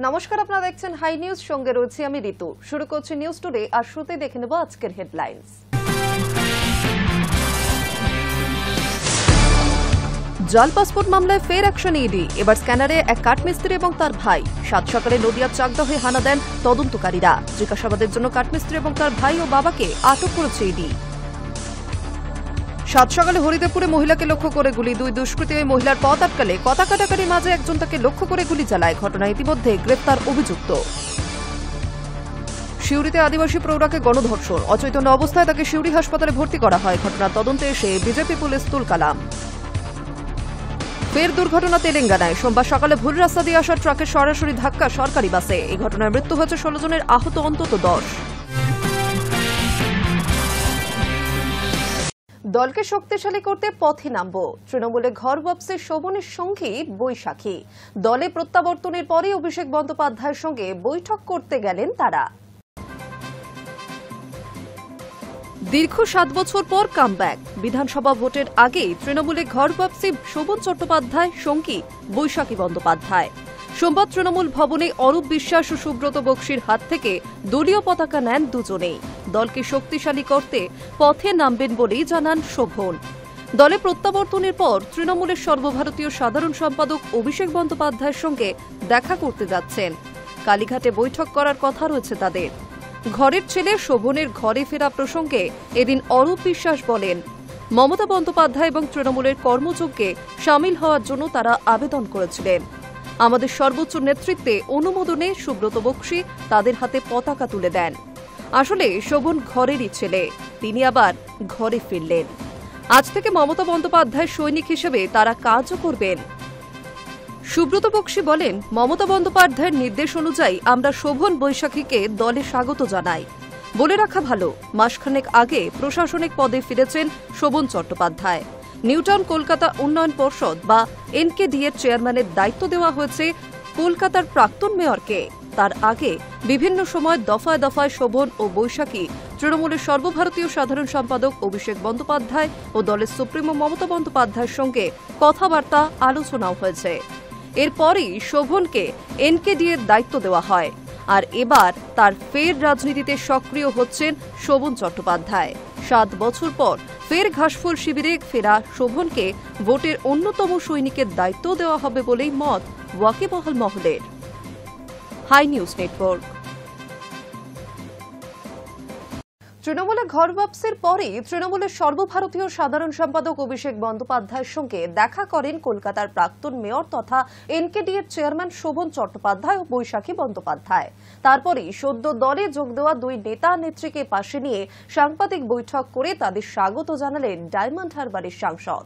নমস্কার, আপনারা দেখছেন হাই নিউজ, সঙ্গে রয়েছে আমি ঋতু। শুরু করছি নিউজ টুডে, আর শুরুতে দেখে নেব আজকের হেডলাইন্স। জাল পাসপোর্ট মামলায় ফের অ্যাকশন ইডি। এবার স্ক্যানারে এক কাঠমিস্ত্রি এবং তার ভাই। সাত সকালে নদিয়ার চাকদহে হানা দেন তদন্তকারীরা। জিজ্ঞাসাবাদের জন্য কাঠমিস্ত্রি এবং তার ভাই ও বাবাকে আটক করেছে ইডি। সাত সকালে হরিদেবপুরে মহিলাকে লক্ষ্য করে গুলি। দুই দুষ্কৃতী ওই মহিলার পথ আটকালে কথা কাটাকাটির মাঝে একজন তাকে লক্ষ্য করে গুলি চালায়। ঘটনায় ইতিমধ্যে গ্রেপ্তার অভিযুক্ত। সিউড়িতে আদিবাসী প্রৌঢ়াকে গণধর্ষণ। অচৈতন্য অবস্থায় তাকে সিউড়ি হাসপাতালে ভর্তি করা হয়। ঘটনার তদন্তে এসে বিজেপি পুলিশ তুলকালাম। ফের দুর্ঘটনা তেলেঙ্গানায়। সোমবার সকালে ভুল রাস্তা দিয়ে আসা ট্রাকের সরাসরি ধাক্কা সরকারি বাসে। এই ঘটনায় মৃত্যু হয়েছে 16 জনের, আহত অন্তত 10। দলকে শক্তিশালী করতে পথে নামব। তৃণমূলে ঘর ওয়াপসে শোভনের সঙ্গী বৈশাখী। দলে প্রত্যাবর্তনের পরে অভিষেক বন্দ্যোপাধ্যায়ের সঙ্গে বৈঠক করতে গেলেন তারা। দীর্ঘ 7 বছর পর কামব্যাক। বিধানসভা ভোটের আগে তৃণমূলে ঘর ওয়াপসি শোভন চট্টোপাধ্যায় সঙ্গী বৈশাখী বন্দ্যোপাধ্যায়। সোমবার তৃণমূল ভবনে অরূপ বিশ্বাস ও সুব্রত বক্সির হাত থেকে দলীয় পতাকা নেন দুজনেই। দলকে শক্তিশালী করতে পথে নামবেন বলেই জানান শোভন। দলে প্রত্যাবর্তনের পর তৃণমূলের সর্বভারতীয় সাধারণ সম্পাদক অভিষেক বন্দ্যোপাধ্যায়ের সঙ্গে দেখা করতে যাচ্ছেন। কালীঘাটে বৈঠক করার কথা রয়েছে তাদের। ঘরের ছেলে শোভনের ঘরে ফেরা প্রসঙ্গে এদিন অরূপ বিশ্বাস বলেন, মমতা বন্দ্যোপাধ্যায় এবং তৃণমূলের কর্মযজ্ঞে সামিল হওয়ার জন্য তারা আবেদন করেছিলেন। আমাদের সর্বোচ্চ নেতৃত্বে অনুমোদনে সুব্রত বক্সি তাদের হাতে পতাকা তুলে দেন। আসলে শোভন ঘরেরই ছেলে, তিনি আবার ঘরে ফিরলেন। আজ থেকে মমতা বন্দ্যোপাধ্যায়ের সৈনিক হিসেবে তারা কাজও করবেন। সুব্রত বক্সি বলেন, মমতা বন্দ্যোপাধ্যায়ের নির্দেশ অনুযায়ী আমরা শোভন বৈশাখীকে দলে স্বাগত জানাই। বলে রাখা ভালো, মাসখানেক আগে প্রশাসনিক পদে ফিরেছেন শোভন চট্টোপাধ্যায়। নিউটাউন কলকাতা উন্নয়ন পর্ষদ বা এনকেডি এর চেয়ারম্যানের দায়িত্ব দেওয়া হয়েছে কলকাতার প্রাক্তন মেয়রকে। তার আগে বিভিন্ন সময় দফায় দফায় শোভন ও বৈশাখী তৃণমূলের সর্বভারতীয় সাধারণ সম্পাদক অভিষেক বন্দ্যোপাধ্যায় ও দলের সুপ্রিমো মমতা বন্দ্যোপাধ্যায়ের সঙ্গে কথাবার্তা আলোচনাও হয়েছে। এরপরই শোভনকে এনকেডি এর দায়িত্ব দেওয়া হয়। আর এবার তার ফের রাজনীতিতে সক্রিয় হচ্ছেন শোভন চট্টোপাধ্যায়। 7 বছর পর ফের ঘাসফুল শিবিরে ফেরা শোভনকে ভোটের অন্যতম সৈনিকের দায়িত্ব দেওয়া হবে বলেই মত ওয়াকিবহাল মহলের। Hi news Network. তৃণমূলে ঘর ওয়াপসের পরে তৃণমূলের সর্বভারতীয় সাধারণ সম্পাদক অভিষেক বন্দ্যোপাধ্যায়ের সঙ্গে দেখা করেন কলকাতার প্রাক্তন মেয়র তথা এনকেডি এর চেয়ারম্যান শোভন চট্টোপাধ্যায় ও বৈশাখী বন্দ্যোপাধ্যায়। তারপরেই সদ্য দলে যোগ দেওয়া দুই নেতা নেত্রীকে পাশে নিয়ে সাংবাদিক বৈঠক করে তাদের স্বাগত জানালেন ডায়মন্ড হারবারের সাংসদ।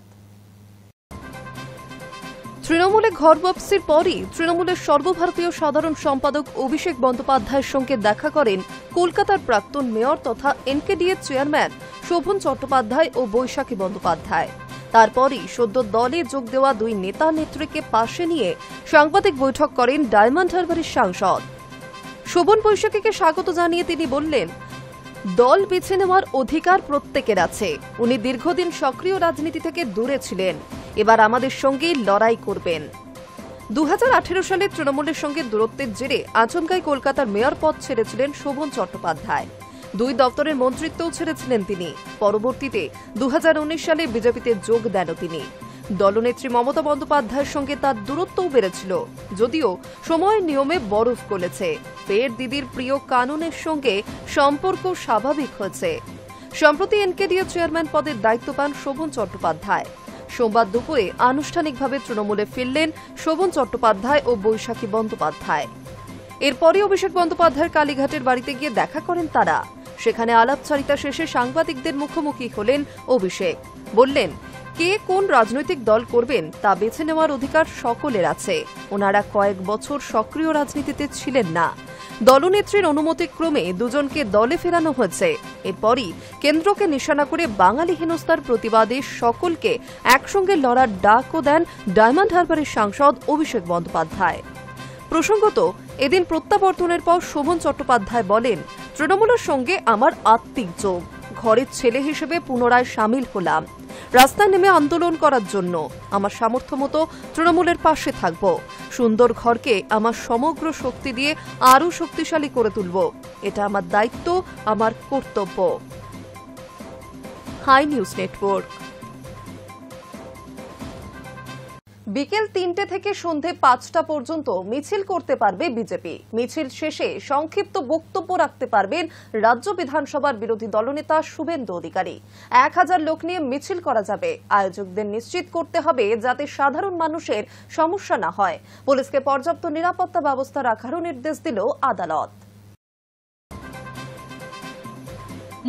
তৃণমূলে ঘর ওয়াপসির পরই তৃণমূলের সর্বভারতীয় সাধারণ সম্পাদক অভিষেক বন্দ্যোপাধ্যায়ের সঙ্গে দেখা করেন কলকাতার প্রাক্তন মেয়র তথা এনকেডি এর চেয়ারম্যান শোভন চট্টোপাধ্যায় ও বৈশাখী বন্দ্যোপাধ্যায়। তারপরই সদ্য দলে যোগ দেওয়া দুই নেতা নেত্রীকে পাশে নিয়ে সাংবাদিক বৈঠক করেন ডায়মন্ড হারবারের সাংসদ। শোভন বৈশাখীকে স্বাগত জানিয়ে তিনি বললেন, দল বেছে নেওয়ার অধিকার প্রত্যেকের আছে। উনি দীর্ঘদিন সক্রিয় রাজনীতি থেকে দূরে ছিলেন, এবার আমাদের সঙ্গে লড়াই করবেন। 2018 সালে তৃণমূলের সঙ্গে দূরত্বের জেরে আচমকাই কলকাতার মেয়র পদ ছেড়েছিলেন শোভন চট্টোপাধ্যায়। 2 দপ্তরের মন্ত্রিত্বও ছেড়েছিলেন তিনি। পরবর্তীতে 2019 সালে বিজেপিতে যোগ দেন তিনি। দলনেত্রী মমতা বন্দ্যোপাধ্যায়ের সঙ্গে তার দূরত্বও বেড়েছিল, যদিও সময়ের নিয়মে বরফ গলেছে। ফের দিদির প্রিয় কানুনের সঙ্গে সম্পর্ক স্বাভাবিক হয়েছে। সম্প্রতি এনকেডি এর চেয়ারম্যান পদের দায়িত্ব পান শোভন চট্টোপাধ্যায়। সোমবার দুপুরে আনুষ্ঠানিকভাবে তৃণমূলে ফিরলেন শোভন চট্টোপাধ্যায় ও বৈশাখী বন্দ্যোপাধ্যায়। এরপরই অভিষেক বন্দ্যোপাধ্যায়ের কালীঘাটের বাড়িতে গিয়ে দেখা করেন তারা। সেখানে আলাপচারিতা শেষে সাংবাদিকদের মুখোমুখি হলেন অভিষেক। বললেন, কে কোন রাজনৈতিক দল করবেন তা বেছে নেওয়ার অধিকার সকলের আছে। ওনারা কয়েক বছর সক্রিয় রাজনীতিতে ছিলেন না। দলনেত্রীর অনুমতিক্রমে দুজনকে দলে ফেরানো হয়েছে। এরপরই কেন্দ্রকে নিশানা করে বাঙালি হেনস্থার প্রতিবাদে সকলকে একসঙ্গে লড়ার ডাকও দেন ডায়মন্ড হারবারের সাংসদ অভিষেক বন্দ্যোপাধ্যায়। প্রসঙ্গত, এদিন প্রত্যাবর্তনের পর শোভন চট্টোপাধ্যায় বলেন, তৃণমূলের সঙ্গে আমার আত্মিক যোগ। ঘরের ছেলে হিসেবে পুনরায় সামিল হলাম। রাস্তায় নেমে আন্দোলন করার জন্য আমার সামর্থ্য মতো তৃণমূলের পাশে থাকব। সুন্দর ঘরকে আমার সমগ্র শক্তি দিয়ে আরও শক্তিশালী করে তুলব। এটা আমার দায়িত্ব, আমার কর্তব্য। Hi news Network. বিকেল ৩টে থেকে সন্ধে ৫টা পর্যন্ত মিছিল করতে পারবে বিজেপি। মিছিল শেষে সংক্ষিপ্ত বক্তব্য রাখতে পারবেন রাজ্য বিধানসভার বিরোধী দলনেতা শুভেন্দু অধিকারী। ১,০০০ লোক নিয়ে মিছিল করা যাবে। আয়োজকদের নিশ্চিত করতে হবে যাতে সাধারণ মানুষের সমস্যা না হয়। পুলিশকে পর্যাপ্ত নিরাপত্তা ব্যবস্থা রাখারও নির্দেশ দিল আদালত।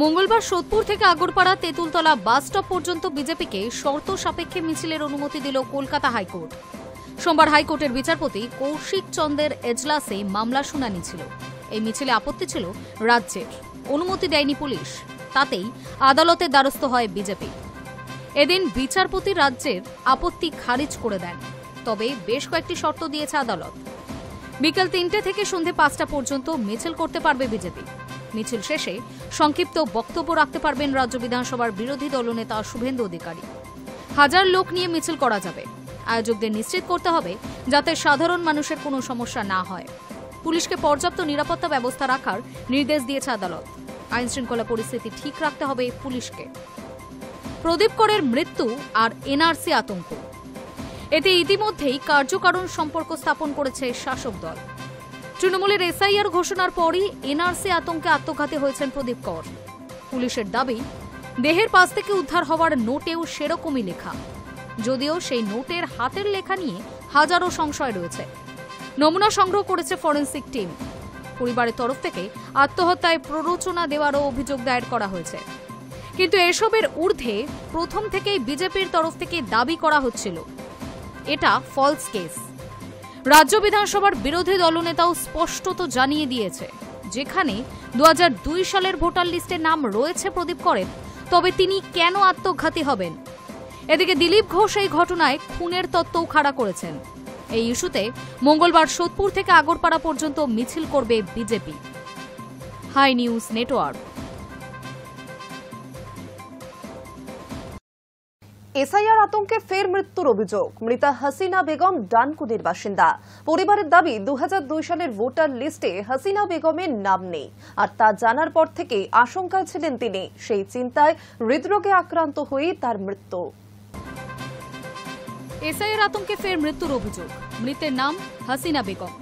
মঙ্গলবার সোদপুর থেকে আগরপাড়া তেঁতুলতলা বাস স্টপ পর্যন্ত বিজেপিকে শর্ত সাপেক্ষে মিছিলের অনুমতি দিল কলকাতা হাইকোর্ট। সোমবার হাইকোর্টের বিচারপতি কৌশিক চন্দ্রের এজলাসে মামলা শুনানি ছিল। এই মিছিলে আপত্তি ছিল রাজ্যের, অনুমতি দেয়নি পুলিশ। তাতেই আদালতের দ্বারস্থ হয় বিজেপি। এদিন বিচারপতি রাজ্যের আপত্তি খারিজ করে দেন, তবে বেশ কয়েকটি শর্ত দিয়েছে আদালত। বিকেল ৩টে থেকে সন্ধে ৫টা পর্যন্ত মিছিল করতে পারবে বিজেপি। মিছিল শেষে সংক্ষিপ্ত বক্তব্য রাখতে পারবেন রাজ্য বিধানসভার বিরোধী দলনেতা শুভেন্দু অধিকারী। ১,০০০ লোক নিয়ে মিছিল করা যাবে। আয়োজকদের নিশ্চিত করতে হবে যাতে সাধারণ মানুষের কোনো সমস্যা না হয়। পুলিশকে পর্যাপ্ত নিরাপত্তা ব্যবস্থা রাখার নির্দেশ দিয়েছে আদালত। আইন শৃঙ্খলা পরিস্থিতি ঠিক রাখতে হবে পুলিশকে। প্রদীপ করের মৃত্যু আর এনআরসি আতঙ্ক, এতে ইতিমধ্যেই কার্যকারণ সম্পর্ক স্থাপন করেছে শাসক দল। তৃণমূলের এসআইআর ঘোষণার পরই এনআরসি আতঙ্কে আত্মঘাতী হয়েছেন প্রদীপ কর। পুলিশের দাবি, দেহের পাশ থেকে উদ্ধার হওয়ার নোটেও সেরকমই লেখা, যদিও সেই নোটের হাতের লেখা নিয়ে হাজারো সংশয় রয়েছে। নমুনা সংগ্রহ করেছে ফরেনসিক টিম। পরিবারের তরফ থেকে আত্মহত্যায় প্ররোচনা দেওয়ারও অভিযোগ দায়ের করা হয়েছে। কিন্তু এসবের ঊর্ধ্বে প্রথম থেকেই বিজেপির তরফ থেকে দাবি করা হচ্ছিল এটা ফলস কেস। রাজ্য বিধানসভার বিরোধী দলনেতাও স্পষ্টত জানিয়ে দিয়েছে, যেখানে ২০০২ সালের ভোটার লিস্টে নাম রয়েছে প্রদীপ করের, তবে তিনি কেন আত্মঘাতী হবেন? এদিকে দিলীপ ঘোষ এই ঘটনায় খুনের তত্ত্বও খাড়া করেছেন। এই ইস্যুতে মঙ্গলবার সোদপুর থেকে আগরপাড়া পর্যন্ত মিছিল করবে BJP. Hi news Network. SIR আতঙ্কে ফের মৃত্যুর অভিযোগ। মৃতা হাসিনা বেগম ডানকুনির বাসিন্দা। পরিবারের দাবি, ২০০২ সালের ভোটার লিস্টে হাসিনা বেগমের নাম নেই, আর তা জানার পর থেকেই আশঙ্কায় ছিলেন তিনি। সেই চিন্তায় হৃদরোগে আক্রান্ত হয়ে তার মৃত্যু। এসআইআর আতঙ্কে ফের মৃত্যুর অভিযোগ। মৃতের নাম হাসিনা বেগম।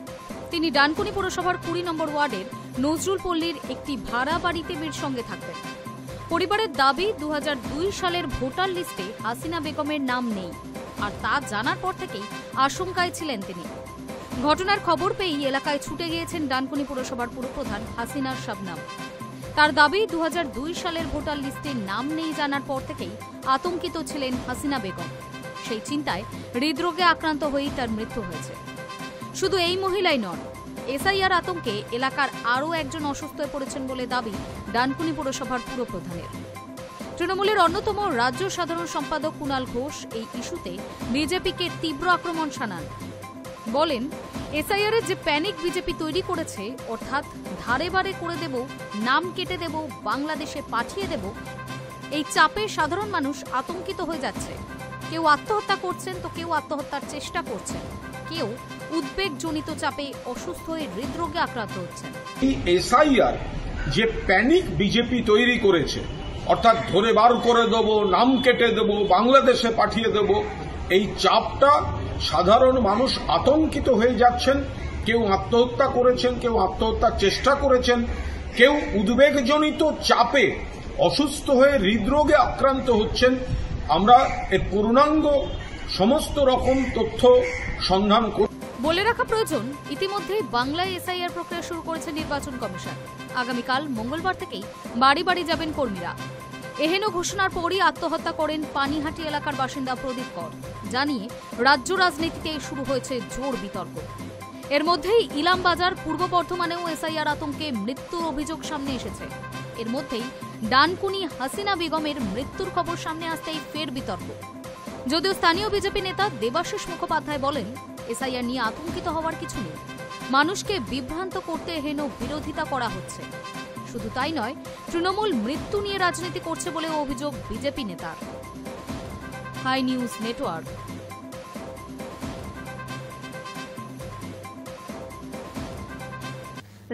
তিনি ডানকুনি পৌরসভার ২০ নম্বর ওয়ার্ডের নজরুল পল্লীর একটি ভাড়া বাড়িতে বীর সঙ্গে থাকতেন। পরিবারের দাবি, ২০০২ সালের ভোটার লিস্টে হাসিনা বেগমের নাম নেই, আর তা জানার পর থেকেই আশঙ্কায় ছিলেন তিনি। ঘটনার খবর পেয়েই এলাকায় ছুটে গিয়েছেন ডানকুনি পৌরসভার পুরপ্রধান হাসিনা শাবনাম। তার দাবি, ২০০২ সালের ভোটার লিস্টে নাম নেই জানার পর থেকেই আতঙ্কিত ছিলেন হাসিনা বেগম। সেই চিন্তায় হৃদরোগে আক্রান্ত হয়েই তার মৃত্যু হয়েছে। শুধু এই মহিলাই নন, এসআইআর আতঙ্কে এলাকার আরও একজন অসুস্থ হয়ে পড়েছেন বলে দাবি ডানকুনি পৌরসভার পুরপ্রধানের। তৃণমূলের অন্যতম রাজ্য সাধারণ সম্পাদক কুণাল ঘোষ এই ইস্যুতে বিজেপিকে তীব্র আক্রমণ শানান। বলেন, এসআইআর এর যে প্যানিক বিজেপি তৈরি করেছে, অর্থাৎ ধারে বারে করে দেব, নাম কেটে দেব, বাংলাদেশে পাঠিয়ে দেব, এই চাপে সাধারণ মানুষ আতঙ্কিত হয়ে যাচ্ছে। কেউ আত্মহত্যা করছেন, তো কেউ আত্মহত্যার চেষ্টা করছেন, কেউ উদ্বেগজনিত চাপে অসুস্থ হয়ে হৃদরোগে আক্রান্ত হচ্ছেন। এসআইআর যে প্যানিক বিজেপি তৈরি করেছে, অর্থাৎ ধরে বার করে দেব, নাম কেটে দেব, বাংলাদেশে পাঠিয়ে দেব, এই চাপটা সাধারণ মানুষ আতঙ্কিত হয়ে যাচ্ছেন। কেউ আত্মহত্যা করেছেন, কেউ আত্মহত্যার চেষ্টা করেছেন, কেউ উদ্বেগজনিত চাপে অসুস্থ হয়ে হৃদরোগে আক্রান্ত হচ্ছেন। আমরা এর পূর্ণাঙ্গ সমস্ত রকম তথ্য সন্ধান করি। বলে রাখা প্রয়োজন, ইতিমধ্যেই বাংলায় এসআইআর প্রক্রিয়া শুরু করেছে নির্বাচন কমিশন। আগামীকাল মঙ্গলবার থেকেই বাড়ি বাড়ি যাবেন কর্মীরা। এহেন ঘোষণার পরই আত্মহত্যা করেন পানিহাটি এলাকার বাসিন্দা প্রদীপ কর। জানিয়ে রাজ্য রাজনীতিতে শুরু হয়েছে জোর বিতর্ক। এর মধ্যেই ইলামবাজার, পূর্ব বর্ধমানেও এসআইআর আতঙ্কে মৃত্যুর অভিযোগ সামনে এসেছে। এর মধ্যেই ডানকুনি হাসিনা বেগমের মৃত্যুর খবর সামনে আসতেই ফের বিতর্ক। যদিও স্থানীয় বিজেপি নেতা দেবাশিস মুখোপাধ্যায় বলেন, এসআইআর নিয়ে আতঙ্কিত হওয়ার কিছু নেই, মানুষকে বিভ্রান্ত করতে হেন বিরোধিতা করা হচ্ছে। শুধু তাই নয়, তৃণমূল মৃত্যু নিয়ে রাজনীতি করছে বলেও অভিযোগ বিজেপি নেতার। Hi news Network.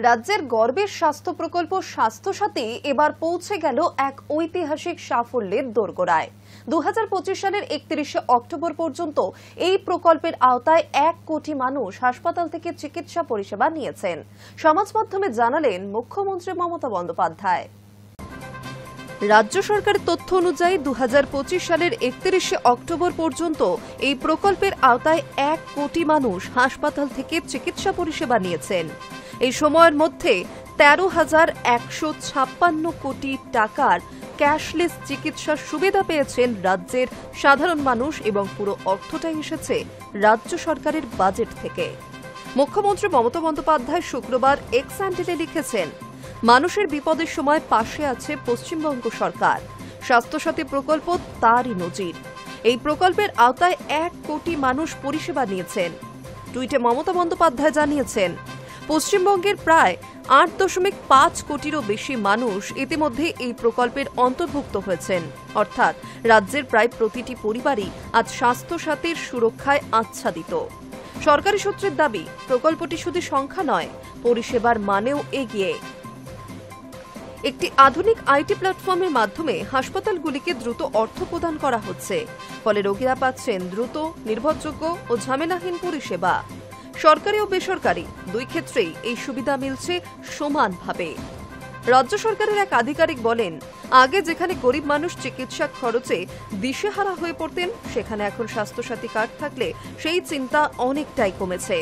রাজ্যের গর্বের স্বাস্থ্য প্রকল্প স্বাস্থ্যসাথী এবার পৌঁছে গেল এক ঐতিহাসিক সাফল্যের দোরগোড়ায়। 2025 সালের 31 অক্টোবর পর্যন্ত এই প্রকল্পের আওতায় 1 কোটি মানুষ হাসপাতাল থেকে চিকিৎসা পরিষেবা নিয়েছেন। সমাজ মাধ্যমে জানালেন মুখ্যমন্ত্রী মমতা বন্দ্যোপাধ্যায়। রাজ্য সরকারের তথ্য অনুযায়ী 2025 সালের 31 অক্টোবর পর্যন্ত এই প্রকল্পের আওতায় 1 কোটি মানুষ হাসপাতাল থেকে চিকিৎসা পরিষেবা নিয়েছেন। এই সময়ের মধ্যে 13,156 কোটি টাকার ক্যাশলেস চিকিৎসার সুবিধা পেয়েছেন রাজ্যের সাধারণ মানুষ এবং পুরো অর্থটাই এসেছে রাজ্য সরকারের বাজেট থেকে। মুখ্যমন্ত্রী মমতা বন্দ্যোপাধ্যায় শুক্রবার এক্স হ্যান্ডেলে লিখেছেন, মানুষের বিপদের সময় পাশে আছে পশ্চিমবঙ্গ সরকার। স্বাস্থ্যসাথী প্রকল্প তারই নজির। এই প্রকল্পের আওতায় 1 কোটি মানুষ পরিষেবা নিয়েছেন। টুইটে মমতা বন্দ্যোপাধ্যায় জানিয়েছেন, পশ্চিমবঙ্গের প্রায় 8.5 কোটিরও বেশি মানুষ ইতিমধ্যে এই প্রকল্পের অন্তর্ভুক্ত হয়েছেন। অর্থাৎ রাজ্যের প্রায় প্রতিটি পরিবারই আজ স্বাস্থ্যসাথীর সুরক্ষায় আচ্ছাদিত। সরকারি সূত্রের দাবি, প্রকল্পটি শুধু সংখ্যা নয়, পরিষেবার মানেও এগিয়ে। একটি আধুনিক আইটি প্ল্যাটফর্মের মাধ্যমে হাসপাতালগুলিকে দ্রুত অর্থ প্রদান করা হচ্ছে। ফলে রোগীরা পাচ্ছেন দ্রুত, নির্ভরযোগ্য ও ঝামেলাহীন পরিষেবা। সরকারি ও বেসরকারি দুই ক্ষেত্রেই এই সুবিধা মিলছে সমানভাবে। রাজ্য সরকারের এক আধিকারিক বলেন, আগে যেখানে গরিব মানুষ চিকিৎসা খরচে দিশেহারা হয়ে পড়তেন, সেখানে এখন স্বাস্থ্যসাথী কার্ড থাকলে সেই চিন্তা অনেকটাই কমেছে।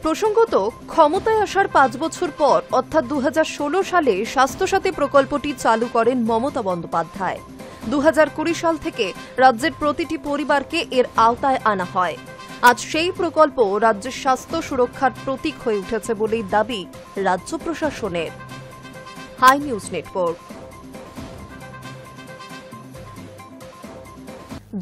প্রসঙ্গত, ক্ষমতায় আসার 5 বছর পর অর্থাৎ 2016 সালে স্বাস্থ্যসাথী প্রকল্পটি চালু করেন মমতা বন্দ্যোপাধ্যায়। 2020 সাল থেকে রাজ্যের প্রতিটি পরিবারকে এর আওতায় আনা হয়। আজ সেই প্রকল্প রাজ্যের স্বাস্থ্য সুরক্ষার প্রতীক হয়ে উঠেছে বলেই দাবি রাজ্য প্রশাসনের। Hi news Network.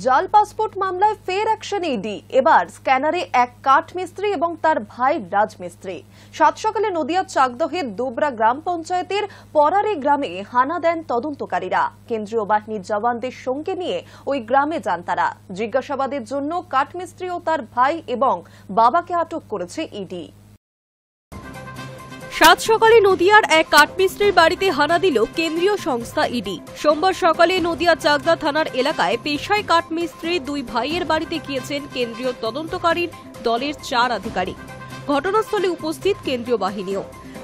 জাল পাসপোর্ট মামলায় ফের অ্যাকশন ইডি। এবার স্ক্যানারে এক কাঠমিস্ত্রি এবং তার ভাই রাজমিস্ত্রি। সাত সকালে নদিয়ার চাকদহের দুবরা গ্রাম পঞ্চায়েতের পরারি গ্রামে হানা দেন তদন্তকারীরা। কেন্দ্রীয় বাহিনীর জওয়ানদের সঙ্গে নিয়ে ওই গ্রামে যান তারা। জিজ্ঞাসাবাদের জন্য কাঠমিস্ত্রি ও তার ভাই এবং বাবাকে আটক করেছে ইডি। সাত সকালে নদিয়ার এক কাঠমিস্ত্রির বাড়িতে হানা দিল কেন্দ্রীয় সংস্থা ইডি। সোমবার সকালে নদিয়া চাকদা থানার এলাকায় পেশায় কাঠমিস্ত্রি দুই ভাইয়ের বাড়িতে গিয়েছেন কেন্দ্রীয় তদন্তকারীর দলের 4 আধিকারিক। ঘটনাস্থলে উপস্থিত কেন্দ্রীয় বাহিনীও।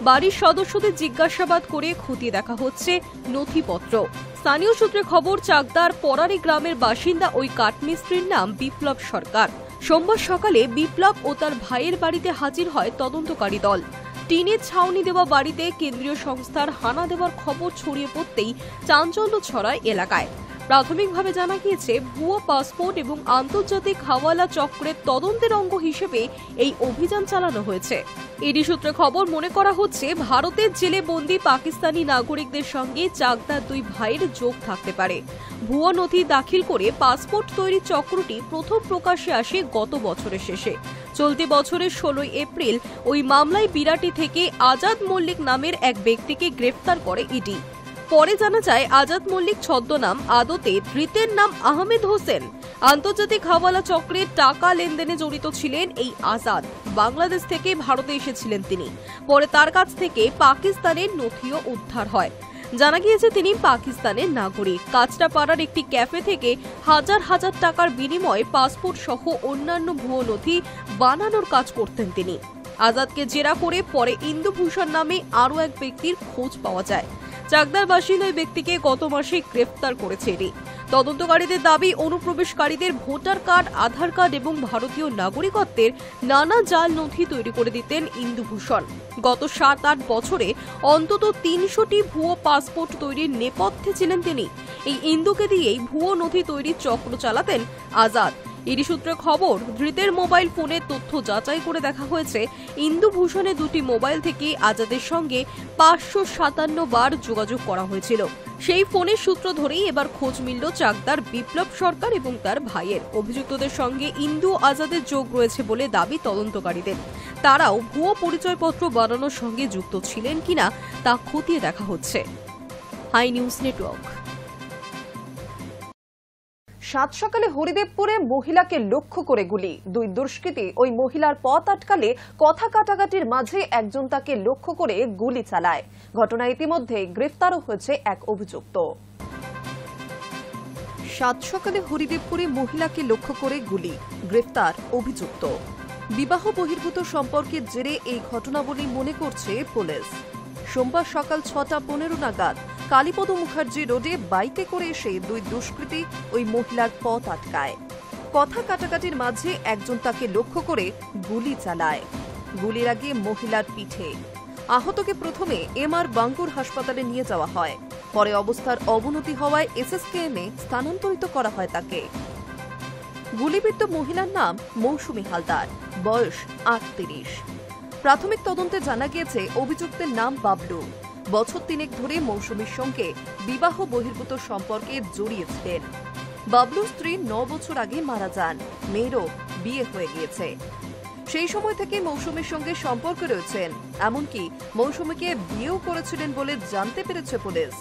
বাড়ির সদস্যদের জিজ্ঞাসাবাদ করে খতিয়ে দেখা হচ্ছে নথিপত্র। স্থানীয় সূত্রে খবর, চাকদার পরারি গ্রামের বাসিন্দা ওই কাঠমিস্ত্রির নাম বিপ্লব সরকার। সোমবার সকালে বিপ্লব ও তার ভাইয়ের বাড়িতে হাজির হয় তদন্তকারী দল। টিনের ছাউনি দেওয়া বাড়িতে কেন্দ্রীয় সংস্থার হানা দেওয়ার খবর ছড়িয়ে পড়তেই চাঞ্চল্য ছড়ায় এলাকায়। প্রাথমিকভাবে জানা গিয়েছে, ভুয়ো পাসপোর্ট এবং আন্তর্জাতিক হাওয়ালা চক্রের তদন্তের অঙ্গ হিসেবে এই অভিযান চালানো হয়েছে। ইডি সূত্রে খবর, মনে করা হচ্ছে ভারতের জেলে বন্দী পাকিস্তানি নাগরিকদের সঙ্গে চাকদার দুই ভাইয়ের যোগ থাকতে পারে। ভুয়ো নথি দাখিল করে পাসপোর্ট তৈরির চক্রটি প্রথম প্রকাশ্যে আসে গত বছরের শেষে। চলতি বছরের 16 এপ্রিল ওই মামলায় বিরাটি থেকে আজাদ মল্লিক নামের এক ব্যক্তিকে গ্রেফতার করে ইডি। পরে জানা যায়, আজাদ মল্লিক ছদ্মনাম, আদতে ধৃতের নাম আহমেদ হোসেন। আন্তর্জাতিক হাওয়ালা চক্রে টাকা লেনদেনে জড়িত ছিলেন এই আজাদ। বাংলাদেশ থেকে ভারতে এসেছিলেন তিনি। পরে তার কাছ থেকে পাকিস্তানের নথিও উদ্ধার হয়। জানা গিয়েছে তিনি পাকিস্তানের নাগরিক। কাঁচরাপাড়ার একটি ক্যাফে থেকে হাজার হাজার টাকার বিনিময়ে পাসপোর্ট সহ অন্যান্য ভুয়ো নথি বানানোর কাজ করতেন তিনি। আজাদকে জেরা করে পরে ইন্দুভূষণ নামে আরও এক ব্যক্তির খোঁজ পাওয়া যায়। চাকদার বাসিন্দা ওই ব্যক্তিকে গত মাসে গ্রেফতার করেছে এটি। তদন্তকারীদের দাবি, অনুপ্রবেশকারীদের ভোটার কার্ড, আধার কার্ড এবং ভারতীয় নাগরিকত্বের নানা জাল নথি তৈরি করে দিতেন ইন্দুভূষণ। গত 7-8 বছরে অন্তত 300টি ভুয়ো পাসপোর্ট তৈরির নেপথ্যে ছিলেন তিনি। এই ইন্দুকে দিয়েই ভুয়ো নথি তৈরির চক্র চালাতেন আজাদ। ইডি সূত্রে খবর, ধৃতের মোবাইল ফোনের তথ্য যাচাই করে দেখা হয়েছে, ইন্দুভূষণের 2টি মোবাইল থেকে আজাদের সঙ্গে 557 বার যোগাযোগ করা হয়েছিল। সেই ফোনের সূত্র ধরেই এবার খোঁজ মিলল চাকদার বিপ্লব সরকার এবং তার ভাইয়ের। অভিযুক্তদের সঙ্গে ইন্দু আজাদের যোগ রয়েছে বলে দাবি তদন্তকারীদের। তারাও ভুয়ো পরিচয়পত্র বানানোর সঙ্গে যুক্ত ছিলেন কিনা তা খতিয়ে দেখা হচ্ছে। Hi news Network. সাত সকালে হরিদেবপুরে মহিলাকে লক্ষ্য করে গুলি, দুই দুষ্কৃতী ওই মহিলার পথ আটকালে কথা কাটাকাটির মাঝে একজন তাকে লক্ষ্য করে গুলি চালায়। ঘটনায় ইতিমধ্যে গ্রেফতারও হয়েছে এক অভিযুক্ত। সাত সকালে হরিদেবপুরে মহিলাকে লক্ষ্য করে গুলি, গ্রেফতার অভিযুক্ত। বিবাহ বহির্ভূত সম্পর্কের জেরে এই ঘটনা বলে মনে করছে পুলিশ। সোমবার সকাল 6:15 নাগাদ কালীপদ মুখার্জি রোডে বাইকে করে এসে দুই দুষ্কৃতী ওই মহিলার পথ আটকায়। কথা কাটাকাটির মাঝে একজন তাকে লক্ষ্য করে গুলি চালায়। গুলির আগে মহিলার পিঠে। আহতকে প্রথমে এমআর বাঙ্কুর হাসপাতালে নিয়ে যাওয়া হয়, পরে অবস্থার অবনতি হওয়ায় এসএসকেএমে স্থানান্তরিত করা হয় তাকে। গুলিবিদ্ধ মহিলার নাম মৌসুমী হালদার, বয়স 38। প্রাথমিক তদন্তে জানা গিয়েছে অভিযুক্তের নাম বাবলু। বছর 3 ধরে মৌসুমীর সঙ্গে বিবাহ বহির্ভূত সম্পর্কে জড়িয়েছিলেন। বাবলুর স্ত্রী 9 বছর আগে মারা যান, মেয়েরও বিয়ে হয়ে গিয়েছে। সেই সময় থেকে মৌসুমীর সঙ্গে সম্পর্ক রয়েছেন, এমনকি মৌসুমীকে বিয়েও করেছিলেন বলে জানতে পেরেছে পুলিশ।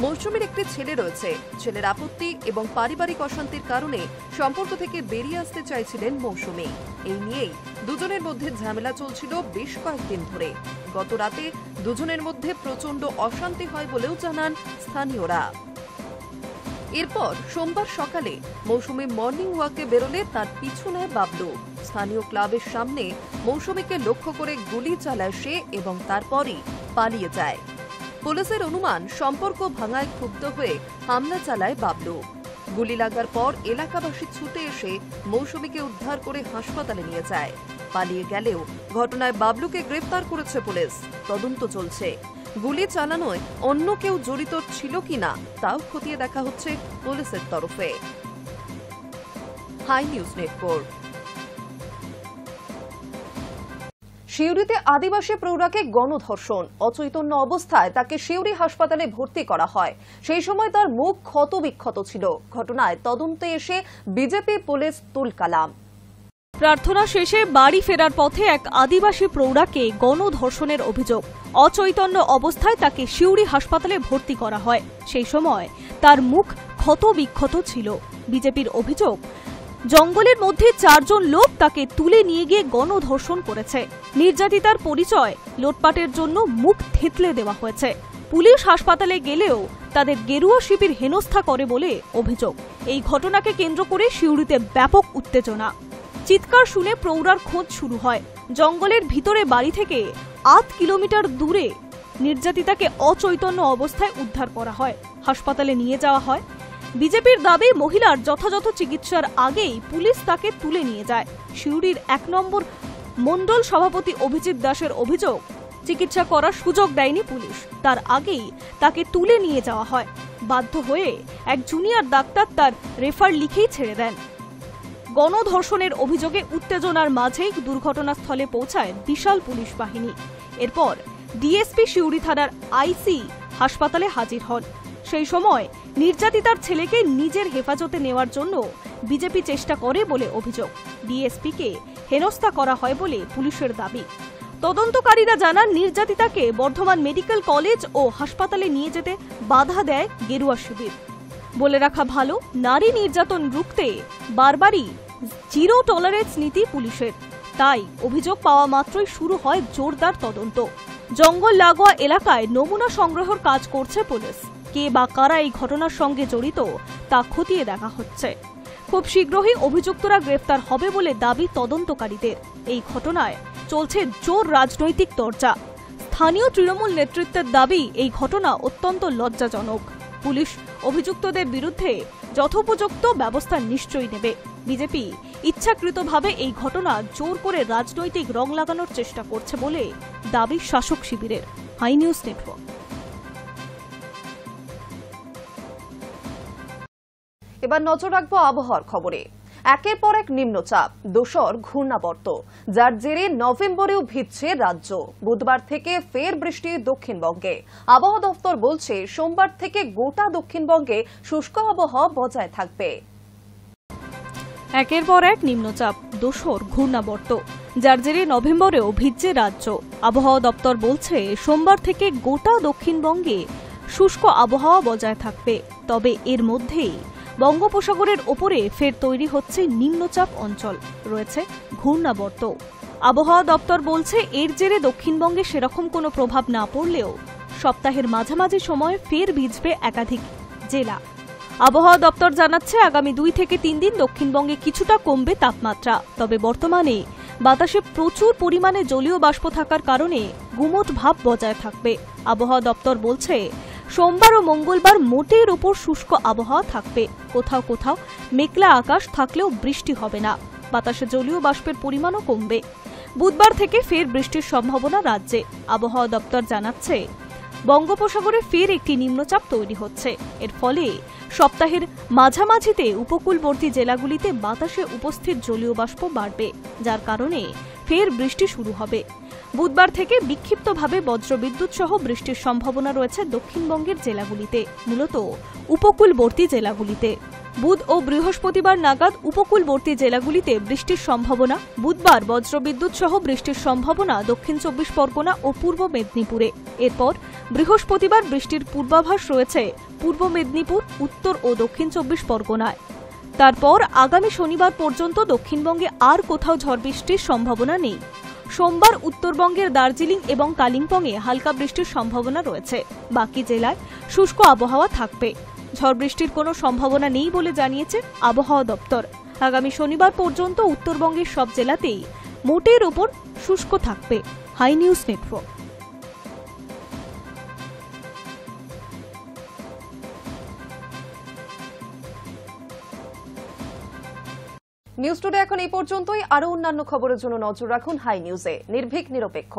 মৌসুমীর একটি ছেলে রয়েছে। ছেলের আপত্তি এবং পারিবারিক অশান্তির কারণে সম্পর্ক থেকে বেরিয়ে আসতে চাইছিলেন মৌসুমী। এই নিয়েই দুজনের মধ্যে ঝামেলা চলছিল বেশ কয়েকদিন ধরে। গত রাতে দুজনের মধ্যে প্রচন্ড অশান্তি হয় বলেও জানান স্থানীয়রা। এরপর সোমবার সকালে মৌসুমী মর্নিং ওয়াকে বেরোলে তার পিছু নেয় বাবলু। স্থানীয় ক্লাবের সামনে মৌসুমীকে লক্ষ্য করে গুলি চালায় সে এবং তারপরই পালিয়ে যায়। পুলিশের অনুমান সম্পর্ক ভাঙায় ক্ষুব্ধ হয়ে হামলা চালায় বাবলু। গুলি লাগার পর এলাকাবাসী ছুটে এসে মৌসুমীকে উদ্ধার করে হাসপাতালে নিয়ে যায়। পালিয়ে গেলেও ঘটনায় বাবলুকে গ্রেফতার করেছে পুলিশ। তদন্ত চলছে। গুলি চালানোয় অন্য কেউ জড়িত ছিল কিনা তাও খতিয়ে দেখা হচ্ছে পুলিশের তরফে। Hi news network. সিউড়িতে আদিবাসী প্রৌঢ়াকে গণধর্ষণ, অচৈতন্য অবস্থায় তাকে সিউড়ি হাসপাতালে ভর্তি করা হয়। সেই সময় তার মুখ ক্ষতবিক্ষত ছিল। ঘটনায় তদন্তে এসে বিজেপি পুলিশ তুলকালাম। প্রার্থনা শেষে বাড়ি ফেরার পথে এক আদিবাসী প্রৌঢ়াকে গণধর্ষণের অভিযোগ। অচৈতন্য অবস্থায় তাকে সিউড়ি হাসপাতালে ভর্তি করা হয়। সেই সময় তার মুখ ক্ষতবিক্ষত ছিল। বিজেপির অভিযোগ, জঙ্গলের মধ্যে 4 জন লোক তাকে তুলে নিয়ে গিয়ে গণধর্ষণ করেছে। নির্যাতিতার পরিচয়, লুটপাটের জন্য মুখ থেতলে দেওয়া হয়েছে। পুলিশ হাসপাতালে গেলেও তাদের গেরুয়া শিবির হেনস্থা করে বলে অভিযোগ। এই ঘটনাকে কেন্দ্র করে সিউড়িতে ব্যাপক উত্তেজনা। চিৎকার শুনে প্রৌঢ়ার খোঁজ শুরু হয়। জঙ্গলের ভিতরে বাড়ি থেকে 8 কিলোমিটার দূরে নির্যাতিতাকে অচৈতন্য অবস্থায় উদ্ধার করা হয়, হাসপাতালে নিয়ে যাওয়া হয়। বিজেপির দাবি, মহিলার যথাযথ চিকিৎসার আগেই পুলিশ তাকে তুলে নিয়ে যায়। সিউড়ির 1 নম্বর মণ্ডল সভাপতি অভিজিৎ দাসের অভিযোগ, চিকিৎসা করার সুযোগ দেয়নি পুলিশ, তার আগেই তাকে তুলে নিয়ে যাওয়া হয়। বাধ্য হয়ে এক জুনিয়র ডাক্তার তার রেফার লিখেই ছেড়ে দেন। গণধর্ষণের অভিযোগে উত্তেজনার মাঝেই দুর্ঘটনাস্থলে পৌঁছায় বিশাল পুলিশ বাহিনী। এরপর ডিএসপি সিউড়ি থানার আইসি হাসপাতালে হাজির হন। সেই সময় নির্যাতিতার ছেলেকে নিজের হেফাজতে নেওয়ার জন্য বিজেপি চেষ্টা করে বলে অভিযোগ। ডিএসপিকে হেনস্থা করা হয় বলে পুলিশের দাবি। তদন্তকারীরা জানান, নির্যাতিতাকে বর্ধমান মেডিকেল কলেজ ও হাসপাতালে নিয়ে যেতে বাধা দেয় গেরুয়া শিবির। বলে রাখা ভালো, নারী নির্যাতন রুখতে বারবারই 0 টলারেন্স নীতি পুলিশের। তাই অভিযোগ পাওয়া মাত্রই শুরু হয় জোরদার তদন্ত। জঙ্গল লাগোয়া এলাকায় নমুনা সংগ্রহের কাজ করছে পুলিশ। কে বা কারা এই ঘটনার সঙ্গে জড়িত তা খতিয়ে দেখা হচ্ছে। খুব শীঘ্রই অভিযুক্তরা গ্রেফতার হবে বলে দাবি তদন্তকারীদের। এই ঘটনায় চলছে জোর রাজনৈতিক চর্চা। স্থানীয় তৃণমূল নেতৃত্বের দাবি, এই ঘটনা অত্যন্ত লজ্জাজনক। পুলিশ অভিযুক্তদের বিরুদ্ধে যথোপযুক্ত ব্যবস্থা নিশ্চয়ই নেবে। বিজেপি ইচ্ছাকৃতভাবে এই ঘটনা জোর করে রাজনৈতিক রং লাগানোর চেষ্টা করছে বলে দাবি শাসক শিবিরের। Hi news Network. এবার নজর রাখবো আবহাওয়ার খবরে। একের পর এক নিম্নচাপ, দোসর ঘূর্ণাবর্ত, যার জেরে নভেম্বরেও ভিজছে রাজ্য। বুধবার থেকে ফের বৃষ্টি দক্ষিণবঙ্গে। আবহাওয়া দফতর বলছে, সোমবার থেকে গোটা দক্ষিণবঙ্গে শুষ্ক আবহাওয়া বজায় থাকবে। একের পর এক নিম্নচাপ, দোসর ঘূর্ণাবর্ত, যার জেরে নভেম্বরেও ভিজছে রাজ্য। আবহাওয়া দপ্তর বলছে, সোমবার থেকে গোটা দক্ষিণবঙ্গে শুষ্ক আবহাওয়া বজায় থাকবে। তবে এর মধ্যেই বঙ্গোপসাগরের ওপরে ফের তৈরি হচ্ছে নিম্নচাপ অঞ্চল, রয়েছে ঘূর্ণাবর্ত। আবহাওয়া দপ্তর বলছে এর জেরে দক্ষিণবঙ্গে সেরকম কোনো প্রভাব না পড়লেও সপ্তাহের মাঝামাঝি সময়ে ফের ভিজবে একাধিক জেলা। আবহাওয়া দপ্তর জানাচ্ছে আগামী 2 থেকে 3 দিন দক্ষিণবঙ্গে কিছুটা কমবে তাপমাত্রা, তবে বর্তমানে বাতাসে প্রচুর পরিমাণে জলীয় বাষ্প থাকার কারণে গুমোট ভাব বজায় থাকবে। আবহাওয়া দপ্তর বলছে সোমবার ও মঙ্গলবার মোটের উপর শুষ্ক আবহাওয়া থাকবে, কোথাও কোথাও মেঘলা আকাশ থাকলেও বৃষ্টি হবে না, বাতাসে জলীয় বাষ্পের পরিমাণও কমবে। বুধবার থেকে ফের বৃষ্টির সম্ভাবনা রাজ্যে। আবহাওয়া দপ্তর জানাচ্ছে বঙ্গোপসাগরে ফের একটি নিম্নচাপ তৈরি হচ্ছে, এর ফলে সপ্তাহের মাঝামাঝিতে উপকূলবর্তী জেলাগুলিতে বাতাসে উপস্থিত জলীয় বাষ্প বাড়বে, যার কারণে ফের বৃষ্টি শুরু হবে। বুধবার থেকে বিক্ষিপ্তভাবে বজ্রবিদ্যুৎ সহ বৃষ্টির সম্ভাবনা রয়েছে দক্ষিণবঙ্গের জেলাগুলিতে, মূলত উপকূলবর্তী জেলাগুলিতে। বুধ ও বৃহস্পতিবার নাগাদ উপকূলবর্তী জেলাগুলিতে বৃষ্টির সম্ভাবনা। বুধবার বজ্রবিদ্যুৎ সহ বৃষ্টির সম্ভাবনা দক্ষিণ 24 পরগনা ও পূর্ব মেদিনীপুরে। এরপর বৃহস্পতিবার বৃষ্টির পূর্বাভাস রয়েছে পূর্ব মেদিনীপুর, উত্তর ও দক্ষিণ 24 পরগনায়। তারপর আগামী শনিবার পর্যন্ত দক্ষিণবঙ্গে আর কোথাও ঝড় বৃষ্টির সম্ভাবনা নেই। সোমবার উত্তরবঙ্গের দার্জিলিং এবং কালিম্পংয়ে হালকা বৃষ্টির সম্ভাবনা রয়েছে। বাকি জেলায় শুষ্ক আবহাওয়া থাকবে। ঝড় বৃষ্টির কোনো সম্ভাবনা নেই বলে জানিয়েছে আবহাওয়া দপ্তর। আগামী শনিবার পর্যন্ত উত্তরবঙ্গের সব জেলাতেই মোটের ওপর শুষ্ক থাকবে। Hi news Network. News today এখন এই পর্যন্তই। আরও অন্যান্য খবরের জন্য নজর রাখুন হাই নিউজে। নির্ভীক, নিরপেক্ষ।